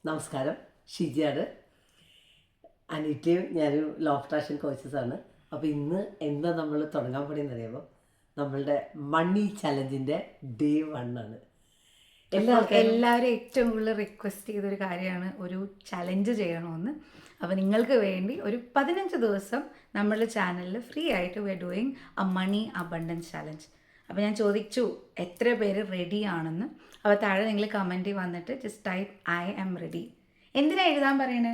നമസ്കാരം, ഷിജിയാണ്. അനിറ്റയും ഞാനും law of attraction കോച്ചസാണ്. അപ്പോൾ ഇന്ന് എന്താ നമ്മൾ തുടങ്ങാൻ പോണെന്ന് അറിയാമോ? നമ്മളുടെ മണി ചലഞ്ചിൻ്റെ ഡേ 1 ആണ്. എല്ലാവരും ഏറ്റവും കൂടുതൽ റിക്വസ്റ്റ് ചെയ്തൊരു കാര്യമാണ് ഒരു ചലഞ്ച് ചെയ്യണമെന്ന്. അപ്പോൾ നിങ്ങൾക്ക് വേണ്ടി ഒരു 15 ദിവസം നമ്മളുടെ ചാനലിൽ ഫ്രീ ആയിട്ട് we are doing a money abundance challenge. അപ്പോൾ ഞാൻ ചോദിച്ചു എത്ര പേര് റെഡി ആണെന്ന്. അപ്പോൾ താഴെ നിങ്ങൾ കമൻറ്റിൽ വന്നിട്ട് just type I am ready. എന്തിനാ എഴുതാൻ പറയണേ?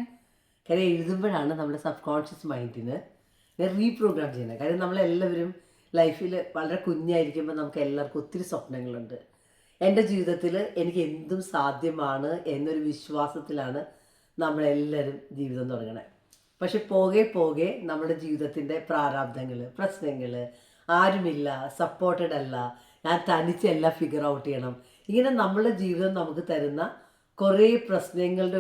കാര്യം എഴുതുമ്പോഴാണ് നമ്മുടെ സബ് കോൺഷ്യസ് മൈൻഡിന് റീപ്രോഗ്രാം ചെയ്യുന്നത്. കാര്യം നമ്മളെല്ലാവരും ലൈഫിൽ വളരെ കുഞ്ഞായിരിക്കുമ്പോൾ നമുക്ക് എല്ലാവർക്കും ഒത്തിരി സ്വപ്നങ്ങളുണ്ട്. എൻ്റെ ജീവിതത്തിൽ എനിക്ക് എന്തും സാധ്യമാണ് എന്നൊരു വിശ്വാസത്തിലാണ് നമ്മളെല്ലാവരും ജീവിതം തുടങ്ങണത്. പക്ഷെ പോകെ നമ്മുടെ ജീവിതത്തിൻ്റെ പ്രാരാബ്ദങ്ങൾ, പ്രശ്നങ്ങൾ, ആരുമില്ല, സപ്പോർട്ടഡ് അല്ല, ഞാൻ തനിച്ചെല്ലാം ഫിഗർ ഔട്ട് ചെയ്യണം, ഇങ്ങനെ നമ്മളുടെ ജീവിതം നമുക്ക് തരുന്ന കുറേ പ്രശ്നങ്ങളുടെ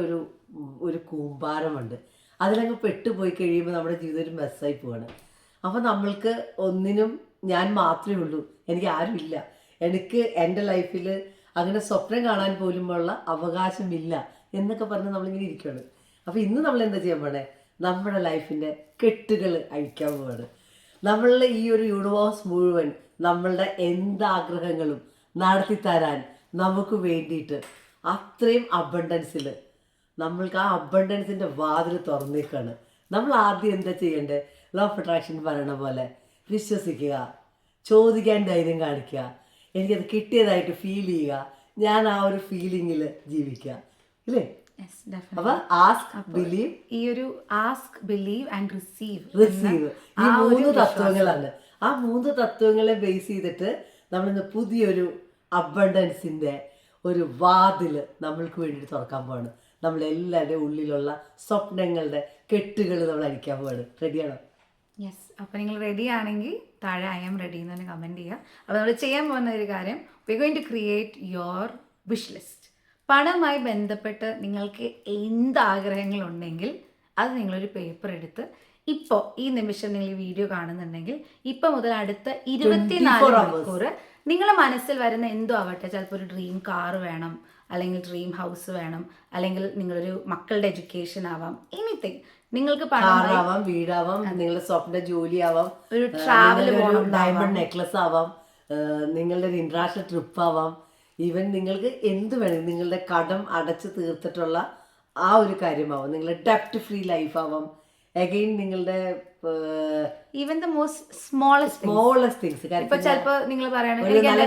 ഒരു കൂമ്പാരമുണ്ട്. അതിലങ്ങ് പെട്ടുപോയി കഴിയുമ്പോൾ നമ്മുടെ ജീവിതം ഒരു മെസ്സായി പോവാണ്. അപ്പോൾ നമ്മൾക്ക് ഒന്നിനും ഞാൻ മാത്രമേ ഉള്ളൂ, എനിക്ക് ആരുമില്ല, എനിക്ക് എൻ്റെ ലൈഫിൽ അങ്ങനെ സ്വപ്നം കാണാൻ പോലുമുള്ള അവകാശമില്ല എന്നൊക്കെ പറഞ്ഞ് നമ്മളിങ്ങനെ ഇരിക്കുകയാണ്. അപ്പോൾ ഇന്ന് നമ്മൾ എന്താ ചെയ്യാൻ പോണേ? നമ്മുടെ ലൈഫിൻ്റെ കെട്ടുകൾ അഴിക്കാൻ പോവാണ്. നമ്മളുടെ ഈ ഒരു യൂണിവേഴ്സ് മുഴുവൻ നമ്മളുടെ എന്താഗ്രഹങ്ങളും നടത്തിത്തരാൻ നമുക്ക് വേണ്ടിയിട്ട് അത്രയും അബണ്ടൻസിൽ നമ്മൾക്ക് ആ അബണ്ടൻസിൻ്റെ വാതിൽ തുറന്നേക്കാണ്. നമ്മൾ ആദ്യം എന്താ ചെയ്യേണ്ടത്? ലോ ഓഫ് അട്രാക്ഷൻ പറയണ പോലെ വിശ്വസിക്കുക, ചോദിക്കാൻ ധൈര്യം കാണിക്കുക, എനിക്കത് കിട്ടിയതായിട്ട് ഫീൽ ചെയ്യുക, ഞാൻ ആ ഒരു ഫീലിങ്ങിൽ ജീവിക്കുക, ഇല്ലേ? അപ്പൊ ആസ്ക്, ബിലീവ്, ഈ ഒരു ആസ്ക്, ബിലീവ് ആൻഡ് റിസീവ് ഈ 3 തത്വങ്ങളാണ്. ആ 3 തത്വങ്ങളെ ബേസ് ചെയ്തിട്ട് നമ്മളിന്ന് പുതിയൊരു അബണ്ടൻസിന്റെ ഒരു വാതിൽ നമ്മൾക്ക് വേണ്ടിയിട്ട് തുറക്കാൻ പോവാണ്. നമ്മളെല്ലാവരുടെ ഉള്ളിലുള്ള സ്വപ്നങ്ങളുടെ കെട്ടുകൾ നമ്മൾ അടിക്കാൻ പോവാണ്. റെഡിയാണോ? യെസ്. അപ്പോൾ നിങ്ങൾ റെഡി ആണെങ്കിൽ താഴെ ഐ ആം റെഡി എന്ന് തന്നെ കമൻറ്റ് ചെയ്യുക. അപ്പോൾ നമ്മൾ ചെയ്യാൻ പോകുന്ന ഒരു കാര്യം, we going to create your wish list. പണവുമായി ബന്ധപ്പെട്ട് നിങ്ങൾക്ക് എന്ത് ആഗ്രഹങ്ങളുണ്ടെങ്കിൽ അത് നിങ്ങളൊരു പേപ്പർ എടുത്ത് ഇപ്പോൾ ഈ നിമിഷം നിങ്ങൾ ഈ വീഡിയോ കാണുന്നുണ്ടെങ്കിൽ ഇപ്പോൾ മുതൽ അടുത്ത 24 മണിക്കൂർ നിങ്ങളുടെ മനസ്സിൽ വരുന്ന എന്തോ ആവട്ടെ, ചിലപ്പോൾ ഒരു ഡ്രീം കാർ വേണം, അല്ലെങ്കിൽ ഡ്രീം ഹൗസ് വേണം, അല്ലെങ്കിൽ നിങ്ങളൊരു മക്കളുടെ എഡ്യൂക്കേഷൻ ആവാം, എനിത്തിങ്, നിങ്ങൾക്ക് പണമാവാം, വീടാവാം, നിങ്ങളുടെ സ്വപ്ന ജോലി ആവാം, ഒരു ട്രാവൽ പോകണം, ഡയമണ്ട് നെക്ലസ് ആവാം, നിങ്ങളുടെ ഒരു ഇന്റർനാഷണൽ ട്രിപ്പ് ആവാം, ഈവൻ നിങ്ങൾക്ക് എന്ത് വേണം, നിങ്ങളുടെ കടം അടച്ച് തീർത്തിട്ടുള്ള ആ ഒരു കാര്യമാവാം, നിങ്ങളുടെ ഡെപ്റ്റ് ഫ്രീ ലൈഫ് ആവാം, അഗെയിൻ നിങ്ങളുടെ even the most smallest things. ഇപ്പൊ ചിലപ്പോ നിങ്ങൾ പറയുകയാണെങ്കിൽ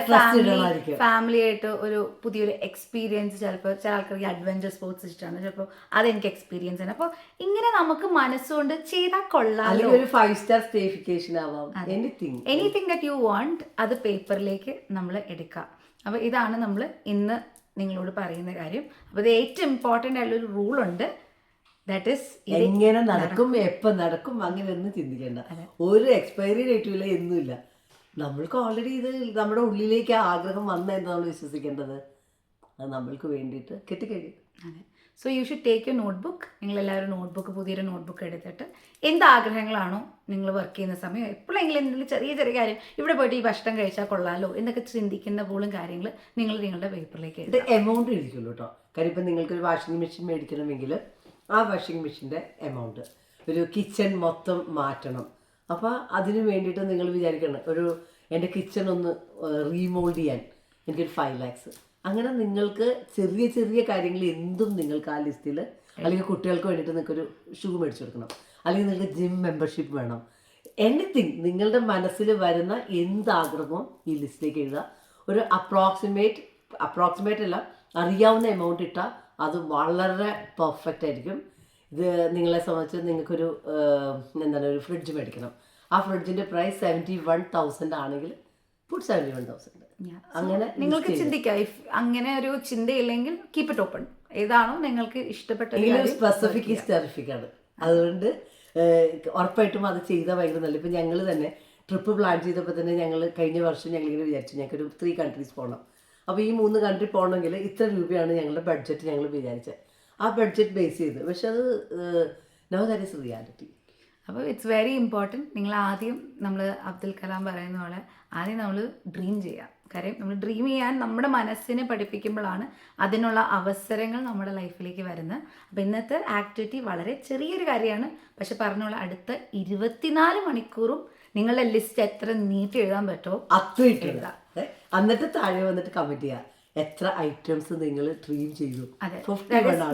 ഫാമിലി ആയിട്ട് ഒരു പുതിയൊരു എക്സ്പീരിയൻസ്, ചിലപ്പോൾ ചില ആൾക്കാർക്ക് അഡ്വഞ്ചർ സ്പോർട്സ് ഇഷ്ടമാണ്, ചിലപ്പോൾ അതെനിക്ക് എക്സ്പീരിയൻസ് ആണ്. അപ്പോൾ ഇങ്ങനെ നമുക്ക് മനസ്സുകൊണ്ട് ചെയ്താൽ കൊള്ളാലോ. ഒരു 5 സ്റ്റാർ സ്റ്റേഫിക്കേഷൻ ആവാം, എനിത്തിങ് ദാറ്റ് യു വാണ്ട്, അത് പേപ്പറിലേക്ക് നമ്മൾ എടുക്കാം. അപ്പോൾ ഇതാണ് നമ്മൾ ഇന്ന് നിങ്ങളോട് പറയുന്ന കാര്യം. അപ്പോൾ ഇത് ഏറ്റവും ഇമ്പോർട്ടൻ്റ് ആയിട്ടുള്ളൊരു റൂളുണ്ട്. എങ്ങനെ നടക്കും, എപ്പോൾ നടക്കും, അങ്ങനെ ഒന്നും ചിന്തിക്കേണ്ട. ഒരു എക്സ്പയറി ഡേറ്റും ഇല്ല, എന്നുമില്ല. നമ്മൾക്ക് ഓൾറെഡി ഇത് നമ്മുടെ ഉള്ളിലേക്ക് ആഗ്രഹം വന്ന എന്താ നമ്മൾ വിശ്വസിക്കേണ്ടത്? അത് നമ്മൾക്ക് വേണ്ടിയിട്ട് കിട്ടിക്കഴിയും. അതെ. So you should take you notebook. നിങ്ങളെല്ലാവരും നോട്ട്ബുക്ക്, പുതിയൊരു നോട്ട്ബുക്ക് എടുത്തിട്ട് എന്ത് ആഗ്രഹങ്ങളാണോ നിങ്ങൾ വർക്ക് ചെയ്യുന്ന സമയം എപ്പോഴെങ്കിലും എന്തെങ്കിലും ചെറിയ ചെറിയ കാര്യം, ഇവിടെ പോയിട്ട് ഈ ഭക്ഷണം കഴിച്ചാൽ കൊള്ളാലോ എന്നൊക്കെ ചിന്തിക്കുന്ന പോലും കാര്യങ്ങൾ നിങ്ങൾ നിങ്ങളുടെ പേപ്പറിലേക്ക് ഇത് എമൗണ്ട് എഴുതിക്കുള്ളൂ കേട്ടോ. കാര്യം ഇപ്പം നിങ്ങൾക്കൊരു വാഷിംഗ് മെഷീൻ മേടിക്കണമെങ്കിൽ ആ വാഷിംഗ് മെഷീൻ്റെ എമൗണ്ട്, ഒരു കിച്ചൺ മൊത്തം മാറ്റണം, അപ്പോൾ അതിന് വേണ്ടിയിട്ട് നിങ്ങൾ വിചാരിക്കണം എൻ്റെ കിച്ചൺ ഒന്ന് റീമോൾഡ് ചെയ്യാൻ എനിക്കൊരു 5 lakhs. അങ്ങനെ നിങ്ങൾക്ക് ചെറിയ ചെറിയ കാര്യങ്ങൾ എന്തും നിങ്ങൾക്ക് ആ ലിസ്റ്റിൽ, അല്ലെങ്കിൽ കുട്ടികൾക്ക് വേണ്ടിയിട്ട് നിങ്ങൾക്കൊരു ഷൂ മേടിച്ചു കൊടുക്കണം, അല്ലെങ്കിൽ നിങ്ങൾക്ക് ജിം മെമ്പർഷിപ്പ് വേണം, എനിത്തിങ് നിങ്ങളുടെ മനസ്സിൽ വരുന്ന എന്താഗ്രഹവും ഈ ലിസ്റ്റിലേക്ക് എഴുതുക. ഒരു അപ്രോക്സിമേറ്റ് അല്ല, അറിയാവുന്ന എമൗണ്ട് ഇട്ടാൽ അത് വളരെ പെർഫെക്റ്റ് ആയിരിക്കും. ഇത് നിങ്ങളെ സംബന്ധിച്ച് നിങ്ങൾക്കൊരു ഒരു ഫ്രിഡ്ജ് മേടിക്കണം, ആ ഫ്രിഡ്ജിൻ്റെ പ്രൈസ് 71,000 ആണെങ്കിൽ പുട്ട് 71,000. അങ്ങനെ നിങ്ങൾക്ക് ചിന്തിക്കാം. അങ്ങനെ ഒരു ചിന്തയില്ലെങ്കിൽ കീപ്പ് ഇറ്റ് ഓപ്പൺ. ഏതാണോ നിങ്ങൾക്ക് ഇഷ്ടപ്പെട്ട സ്പെസിഫിക് ടെറിഫിക് ആണ്. അതുകൊണ്ട് ഉറപ്പായിട്ടും അത് ചെയ്താൽ ഭയങ്കര നല്ല. ഇപ്പം ഞങ്ങൾ തന്നെ ട്രിപ്പ് പ്ലാൻ ചെയ്തപ്പോൾ തന്നെ ഞങ്ങൾ കഴിഞ്ഞ വർഷം ഞങ്ങളിങ്ങനെ വിചാരിച്ചു ഞങ്ങൾക്കൊരു 3 countries പോകണം. അപ്പോൾ ഈ 3 country പോകണമെങ്കിൽ ഇത്ര രൂപയാണ് ഞങ്ങളുടെ ബഡ്ജറ്റ് ഞങ്ങൾ വിചാരിച്ചത്. ആ ബഡ്ജറ്റ് ബേസ് ചെയ്ത്, പക്ഷെ അത് നോ ദാറ്റ് ഈസ് റിയാലിറ്റി. അപ്പോൾ ഇറ്റ്സ് വെരി ഇമ്പോർട്ടൻറ്റ്. നിങ്ങൾ ആദ്യം, നമ്മൾ അബ്ദുൽ കലാം പറയുന്ന പോലെ, ആദ്യം നമ്മൾ ഡ്രീം ചെയ്യാം. കാര്യം നമ്മൾ ഡ്രീം ചെയ്യാൻ നമ്മുടെ മനസ്സിനെ പഠിപ്പിക്കുമ്പോഴാണ് അതിനുള്ള അവസരങ്ങൾ നമ്മുടെ ലൈഫിലേക്ക് വരുന്നത്. അപ്പോൾ ഇന്നത്തെ ആക്ടിവിറ്റി വളരെ ചെറിയൊരു കാര്യമാണ്, പക്ഷെ പറഞ്ഞോളാം അടുത്ത 24 മണിക്കൂറും നിങ്ങളുടെ ലിസ്റ്റ് എത്ര നീട്ടി എഴുതാൻ പറ്റുമോ അത്ര എഴുതാം. എന്നിട്ട് താഴെ വന്നിട്ട് കമന്റ് ചെയ്യാം എത്ര ഐറ്റംസ് നിങ്ങൾ ഡ്രീം ചെയ്തു. അതെ,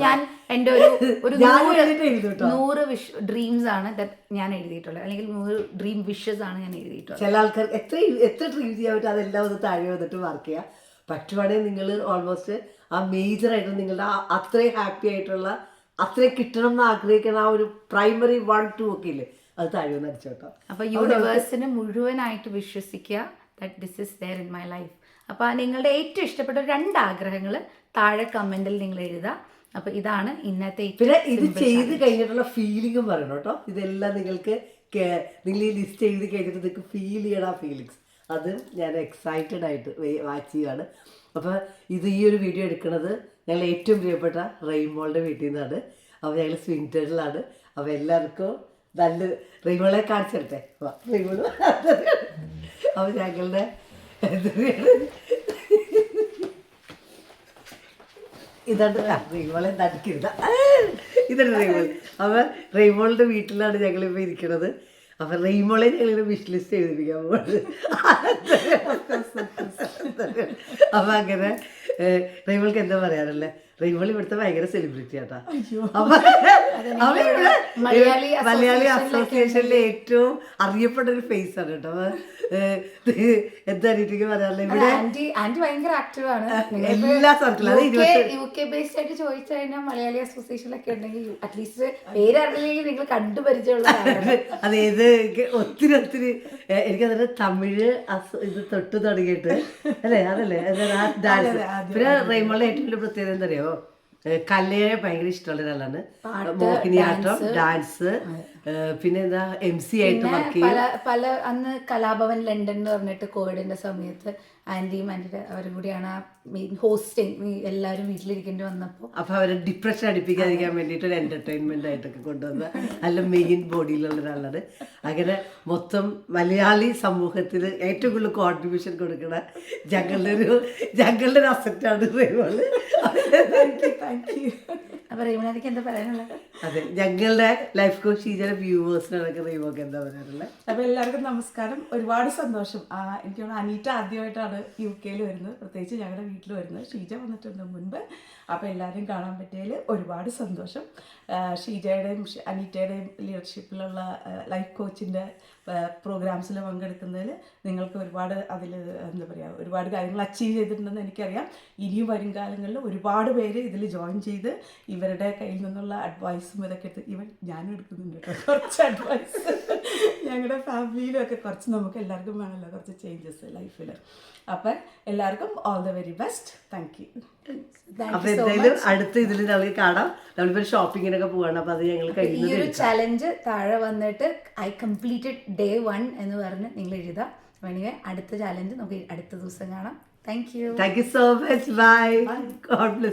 ഞാൻ എൻ്റെ ഒരു 100 ഡ്രീംസ് ആണ് ഞാൻ എഴുതിയിട്ടുള്ളത്, അല്ലെങ്കിൽ 100 ഡ്രീം വിഷസ് ആണ് ഞാൻ എഴുതിയിട്ടുള്ളത്. ചില ആൾക്കാർ എത്ര ഡ്രീം ചെയ്യാൻ പറ്റും അതെല്ലാം ഒന്ന് താഴെ വന്നിട്ട് മാർക്ക് ചെയ്യാം. പറ്റുവാണെങ്കിൽ നിങ്ങൾ ഓൾമോസ്റ്റ് ആ മേജറായിട്ട് നിങ്ങളുടെ അത്രയും ഹാപ്പി ആയിട്ടുള്ള അത്രയും കിട്ടണം എന്ന് ആഗ്രഹിക്കുന്ന ആ ഒരു പ്രൈമറി 1, 2 ഒക്കെ ഇല്ലേ, അത് താഴെ ഒന്ന് അടിച്ചോട്ടോ. അപ്പോൾ യൂണിവേഴ്സിന് മുഴുവനായിട്ട് വിശ്വസിക്കുക that this is there in my life. അപ്പോൾ നിങ്ങളുടെ ഏറ്റവും ഇഷ്ടപ്പെട്ട 2 ആഗ്രഹങ്ങൾ താഴെ കമൻറ്റിൽ നിങ്ങൾ എഴുതുക. അപ്പോൾ ഇതാണ് ഇന്നത്തെ. പിന്നെ ഇത് ചെയ്ത് കഴിഞ്ഞിട്ടുള്ള ഫീലിംഗും പറയണം കേട്ടോ. ഇതെല്ലാം നിങ്ങൾക്ക് നിങ്ങൾ ഈ ലിസ്റ്റ് എഴുതി കഴിഞ്ഞിട്ട് നിങ്ങൾക്ക് ഫീൽ ചെയ്യണം ആ ഫീലിങ്സ്. അത് ഞാൻ എക്സൈറ്റഡ് ആയിട്ട് വാച്ച് ചെയ്യുകയാണ്. അപ്പോൾ ഈ ഒരു വീഡിയോ എടുക്കുന്നത് ഞങ്ങൾ ഏറ്റവും പ്രിയപ്പെട്ട റെയിൻബോളുടെ വീട്ടിൽ നിന്നാണ്. അപ്പോൾ ഞങ്ങൾ സ്വിൻറ്ററിലാണ്. അപ്പോൾ എല്ലാവർക്കും നല്ല റെയിൻബോളെ കാണിച്ചിട്ടെ റെയിൻബോൾ. അപ്പോൾ ഞങ്ങളുടെ ഇതാണ് റെയിൻബോളെ നടിക്കരുത്. ഇതാണ് റെയിൻബോൾ. അപ്പോൾ റെയിൻബോളിൻ്റെ വീട്ടിലാണ് ഞങ്ങളിപ്പോൾ ഇരിക്കുന്നത്. അപ്പം റെയിൻബോളെ ഞങ്ങളിങ്ങനെ വിഷ് ലിസ്റ്റ് എഴുതിപ്പിക്കാൻ പോകുന്നത്. അപ്പം അങ്ങനെ റെയിൻബോൾക്ക് എന്താ പറയാനല്ലേ, റെയിൻബോൾ ഇവിടുത്തെ ഭയങ്കര സെലിബ്രിറ്റി ആട്ടാ. മലയാളി അസോസിയേഷനിലെ ഏറ്റവും അറിയപ്പെട്ട ഒരു ഫേസ് ആണ് കേട്ടോ. എന്താ എനിക്ക് പറയാറില്ല, ഇവിടെ ആന്റി ഭയങ്കര ആക്റ്റീവ് ആണ് എല്ലാ സ്ഥലത്തിലും. UK ബേസ്ഡ് ആയിട്ട് ചോദിച്ചു കഴിഞ്ഞാൽ മലയാളി അസോസിയേഷനിലൊക്കെ ഉണ്ടെങ്കിൽ അറ്റ്ലീസ്റ്റ് പേരറിയില്ലെങ്കിൽ നിങ്ങൾ കണ്ടുപരിചയമുള്ള അതേത് ഒത്തിരി എനിക്കതിന് തമിഴ് ഇത് തൊട്ട് തുടങ്ങിയിട്ട് അല്ലേ അതല്ലേ ഡാൻസ്. പിന്നെ റെയിൻബോളിലെ ഏറ്റവും വലിയ പ്രത്യേകത എന്താ അറിയോ, കലയെ ഭയങ്കര ഇഷ്ടമുള്ള ഒരാളാണ്. മോഹിനിയാട്ടം, ഡാൻസ്, പിന്നെ എന്താ MC ആയിട്ട് വർക്ക് ചെയ്യും. പല അന്ന് കലാഭവൻ ലണ്ടൻ എന്ന് പറഞ്ഞിട്ട് കോവിഡിന്റെ സമയത്ത് ആന്റിയും ആന്റിയുടെ അവരും കൂടിയാണ് ആ മെയിൻ ഹോസ്റ്റിംഗ്. എല്ലാവരും വീട്ടിലിരിക്കേണ്ടി വന്നപ്പോൾ അപ്പോൾ അവരെ ഡിപ്രഷൻ അടിപ്പിക്കാതിരിക്കാൻ വേണ്ടിയിട്ട് ഒരു എൻ്റർടൈൻമെൻ്റ് ആയിട്ടൊക്കെ കൊണ്ടുവന്ന നല്ല മെയിൻ ബോഡിയിലുള്ള ഒരാളാണ്. അങ്ങനെ മൊത്തം മലയാളി സമൂഹത്തിൽ ഏറ്റവും കൂടുതൽ കോൺട്രിബ്യൂഷൻ കൊടുക്കുന്ന ഞങ്ങളുടെ ഒരു അസറ്റാണ് റെയിൻബോള്. അപ്പോൾ റെയിൻബോളേക്ക് എന്താ പറയാനുള്ളത്? അതെ, ഞങ്ങളുടെ ലൈഫ് കോച്ച് ഷീജയുടെ വ്യൂവേഴ്സിനൊക്കെ റെയിൻബോക്ക് എന്താ പറയാനുള്ളത്? അപ്പോൾ എല്ലാവർക്കും നമസ്കാരം. ഒരുപാട് സന്തോഷം. എനിക്ക് തോന്നുന്നു അനീറ്റ ആദ്യമായിട്ടാണ് UK വരുന്നത്, പ്രത്യേകിച്ച് ഞങ്ങളുടെ വീട്ടിൽ വരുന്നത്. ഷീജ വന്നിട്ടുണ്ട് മുൻപ്. അപ്പോൾ എല്ലാവരും കാണാൻ പറ്റിയതിൽ ഒരുപാട് സന്തോഷം. ഷീജയുടെയും അനീറ്റയുടെയും ലീഡർഷിപ്പിലുള്ള ലൈഫ് കോച്ചിൻ്റെ പ്രോഗ്രാംസിൽ പങ്കെടുക്കുന്നതിൽ നിങ്ങൾക്ക് ഒരുപാട് എന്താ പറയുക ഒരുപാട് കാര്യങ്ങൾ അച്ചീവ് ചെയ്തിട്ടുണ്ടെന്ന് എനിക്കറിയാം. ഇനിയും വരും കാലങ്ങളിൽ ഒരുപാട് പേര് ഇതിൽ ജോയിൻ ചെയ്ത് ഇവരുടെ കയ്യിൽ നിന്നുള്ള അഡ്വൈസും ഇതൊക്കെ എടുത്ത് ഞാനും എടുക്കുന്നുണ്ട് കേട്ടോ. കുറച്ച് അഡ്വൈസ് ഞങ്ങളുടെ ഫാമിലിയിലൊക്കെ കുറച്ച് നമുക്ക് എല്ലാവർക്കും വേണമല്ലോ കുറച്ച് ചേഞ്ചസ് ലൈഫിൽ. അപ്പം എല്ലാവർക്കും all the very best. Thank you. അപ്പൊ എന്തായാലും അടുത്ത ഇതിൽ നമുക്ക് കാണാം. നമ്മളിപ്പോ ഷോപ്പിങ്ങിനൊക്കെ പോവാണ്. അപ്പൊ അത് ഞങ്ങൾ ഈ ഒരു ചലഞ്ച് താഴെ വന്നിട്ട് ഐ കംപ്ലീറ്റഡ് day 1 എന്ന് പറഞ്ഞ് നിങ്ങൾ എഴുതാം. വേണമെങ്കിൽ അടുത്ത ചാലഞ്ച് നമുക്ക് അടുത്ത ദിവസം കാണാം. Thank you so much. Bye. God bless.